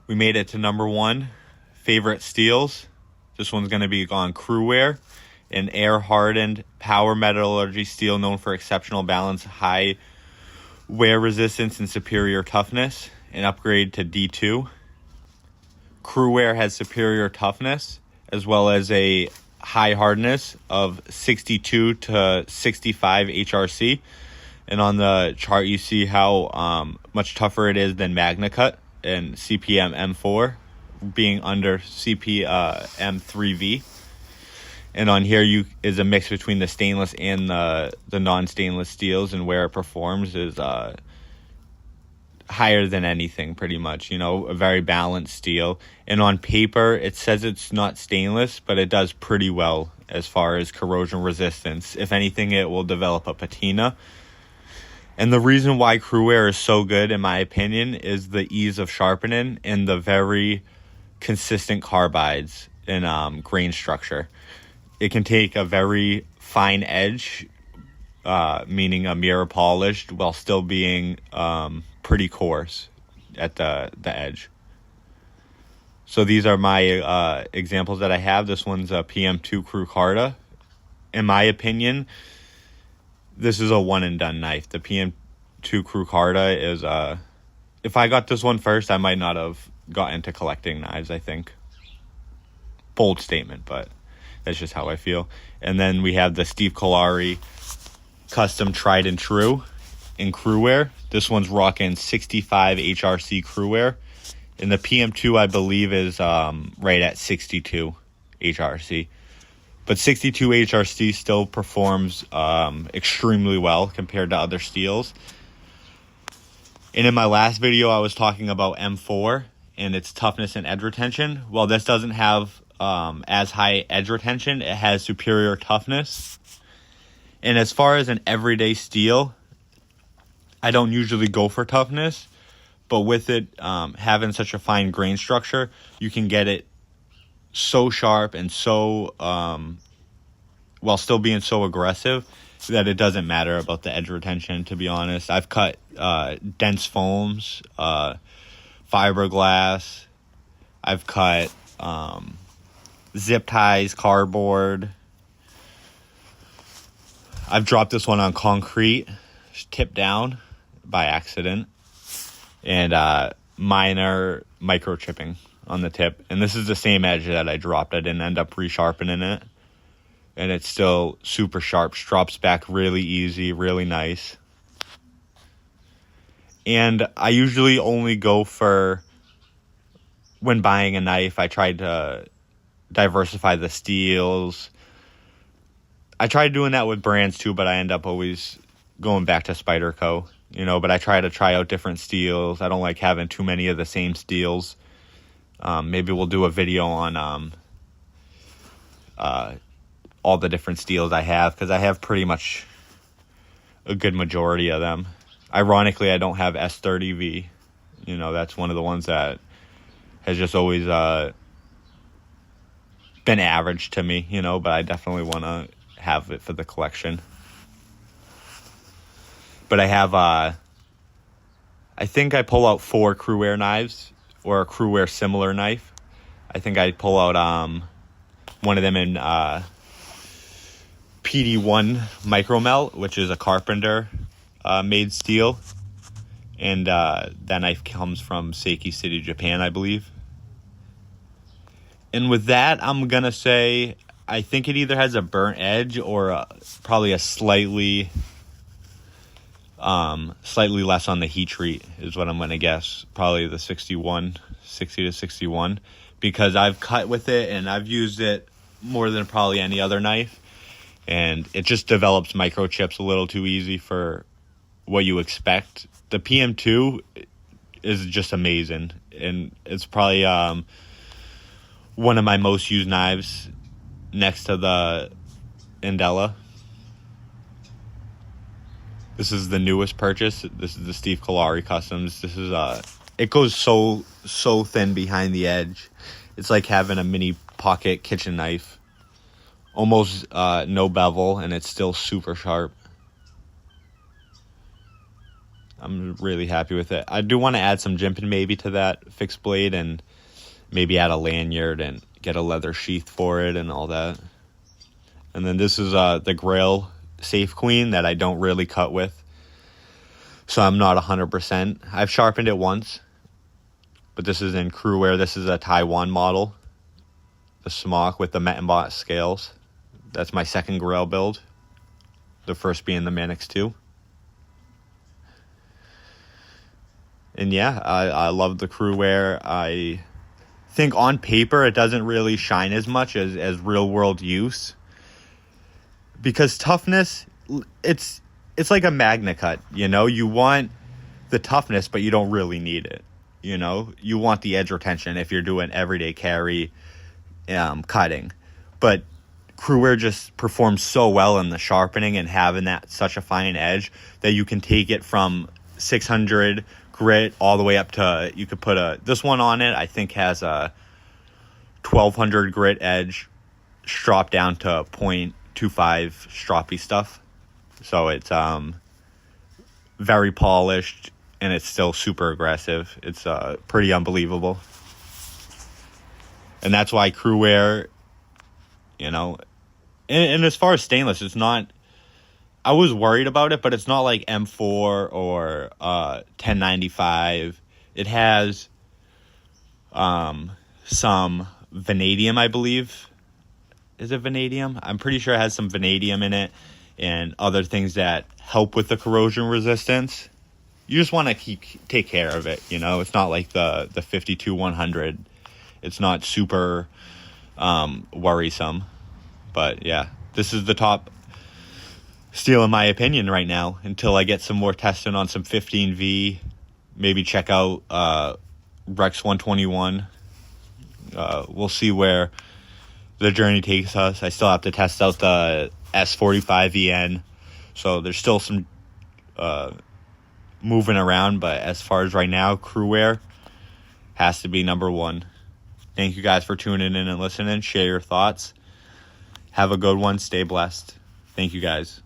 We made it to number 1, favorite steels. This one's going to be on Cruwear, an air-hardened power metallurgy steel known for exceptional balance, high wear resistance, and superior toughness. An upgrade to D2. Cruwear has superior toughness as well as a high hardness of 62 to 65 HRC. And on the chart, you see how much tougher it is than MagnaCut and CPM M4 being under CPM 3V. And on here is a mix between the stainless and the non-stainless steels, and where it performs is higher than anything, pretty much. A very balanced steel. And on paper, it says it's not stainless, but it does pretty well as far as corrosion resistance. If anything, it will develop a patina. And the reason why Cruwear is so good, in my opinion, is the ease of sharpening and the very consistent carbides and grain structure. It can take a very fine edge, meaning a mirror polished, while still being pretty coarse at the edge. So these are my examples that I have. This one's a PM2 Cruwear. In my opinion, this is a one and done knife. The PM2 Cruwear is if I got this one first, I might not have got into collecting knives, I think. Bold statement, but that's just how I feel. And then we have the Steve Collari custom tried and true in Cruwear. This one's rocking 65 HRC Cruwear. And the PM2, I believe, is right at 62 HRC. But 62 HRC still performs extremely well compared to other steels. And in my last video, I was talking about M4 and its toughness and edge retention. Well, this doesn't have as high edge retention. It has superior toughness. And as far as an everyday steel, I don't usually go for toughness. But with it having such a fine grain structure, you can get it so sharp and so, while still being so aggressive, that it doesn't matter about the edge retention, to be honest. I've cut dense foams, fiberglass. I've cut zip ties, cardboard. I've dropped this one on concrete, tipped down by accident, and minor microchipping on the tip. And this is the same edge that I dropped. I didn't end up resharpening it. And it's still super sharp, drops back really easy, really nice. And I usually only go for, when buying a knife, I try to diversify the steels. I tried doing that with brands too, but I end up always going back to Spyderco, but I try to try out different steels. I don't like having too many of the same steels. Maybe we'll do a video on all the different steels I have, because I have pretty much a good majority of them. Ironically, I don't have S30V. That's one of the ones that has just always been average to me, but I definitely want to have it for the collection. But I have, I think I pull out 4 Cruwear knives, or a Cruwear similar knife. I think I pull out one of them in PD1 micro melt, which is a carpenter made steel, and that knife comes from Seiki City, Japan, I believe. And with that, I'm gonna say I think it either has a burnt edge or probably a slightly less on the heat treat is what I'm gonna guess. Probably the 60 to 61, because I've cut with it and I've used it more than probably any other knife. And it just develops microchips a little too easy for what you expect. The PM2 is just amazing. And it's probably one of my most used knives next to the Andela. This is the newest purchase. This is the Steve Collari Customs. This is it goes so thin behind the edge. It's like having a mini pocket kitchen knife. Almost no bevel, and it's still super sharp. I'm really happy with it. I do want to add some jimping maybe to that fixed blade, and maybe add a lanyard and get a leather sheath for it and all that. And then this is the Grail Safe Queen that I don't really cut with, so I'm not 100%. I've sharpened it once, but this is in Cruwear. This is a Taiwan model, the smock with the Metenbot scales. That's my second Grail build, the first being the Manix 2. And yeah, I love the Cruwear. I think on paper it doesn't really shine as much as real world use, because toughness, it's like a magna cut, you know? You want the toughness, but you don't really need it, you know? You want the edge retention if you're doing everyday carry cutting. But Cruwear just performs so well in the sharpening and having that such a fine edge that you can take it from 600 grit all the way up to, you could put this one on it, I think has a 1200 grit edge, strop down to 0.25 stroppy stuff. So it's very polished, and it's still super aggressive. It's pretty unbelievable. And that's why Cruwear, you know, and as far as stainless, it's not, I was worried about it, but it's not like M4 or 1095. It has some vanadium, I believe. Is it vanadium? I'm pretty sure it has some vanadium in it and other things that help with the corrosion resistance. You just want to take care of it, you know? It's not like the 52-100. It's not super worrisome. But yeah, this is the top steel in my opinion right now, until I get some more testing on some 15V. Maybe check out Rex 121. We'll see where the journey takes us. I still have to test out the S45VN, so there's still some moving around, but as far as right now, Cruwear has to be number one. Thank you guys for tuning in and listening. Share your thoughts. Have a good one. Stay blessed. Thank you guys.